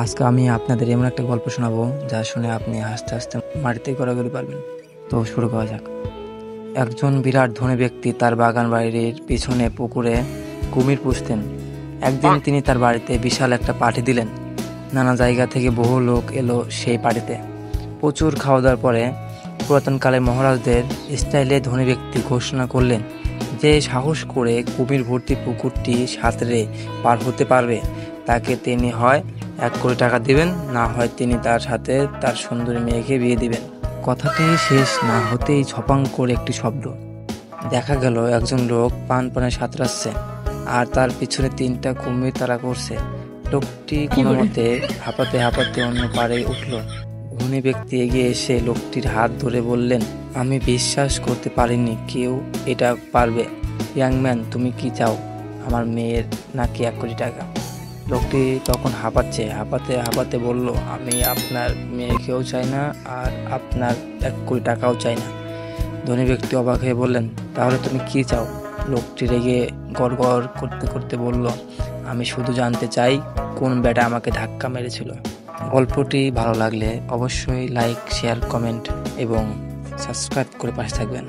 আজকে আমি আপনাদের এমন একটা গল্প শোনাবো যা শুনে আপনি হাসতে হাসতে মাটিতে গড়াগড়ি পারবেন। তো শুরু করা যাক। একজন বিরাট ধনী ব্যক্তি তার বাগান বাড়ির পিছনে পুকুরে কুমির পুষতেন। একদিন তিনি তার বাড়িতে বিশাল একটা পার্টি দিলেন। নানা জায়গা থেকে বহু লোক এলো সেই পার্টিতে। প্রচুর খাওয়া দাওয়ার পরে পুরাতনকালে মহারাজদের স্টাইলে ধনী ব্যক্তি ঘোষণা করলেন, যে সাহস করে কুমির ভর্তি পুকুরটি সাঁতরে পার হতে পারবে তাকে তিনি হয় 1 কোটি টাকা দিবেন, না হয় তিনি তার সাথে তার সুন্দরী মেয়েকে বিয়ে দিবেন। কথাটি শেষ না হতেই ছপাং করে একটি শব্দ। দেখা গেল একজন লোক পানে সাঁতরাচ্ছে আর তার পিছনে 3টা কুমির তাড়া করছে। লোকটি কোনো মতে হাঁপাতে হাঁপাতে অন্য পাড়ে উঠল। ধনী ব্যক্তি এগিয়ে এসে লোকটির হাত ধরে বললেন, আমি বিশ্বাস করতে পারিনি কেউ এটা পারবে। ইয়াং ম্যান, তুমি কি চাও? আমার মেয়ের নাকি 1 কোটি টাকা? লোকটি তখন হাঁপাতে হাঁপাতে বলল, আমি আপনার মেয়েকেও চাই না আর আপনার 1 কোটি টাকাও চাই না। ধনী ব্যক্তি অবাক হয়ে বললেন, তাহলে তুমি কি চাও? লোকটি রেগে গড়গড় করতে করতে বলল, আমি শুধু জানতে চাই কোন ব্যাটা আমাকে ধাক্কা মেরেছিল। গল্পটি ভালো লাগলে অবশ্যই লাইক, শেয়ার, কমেন্ট এবং সাবস্ক্রাইব করে পাশে থাকবেন।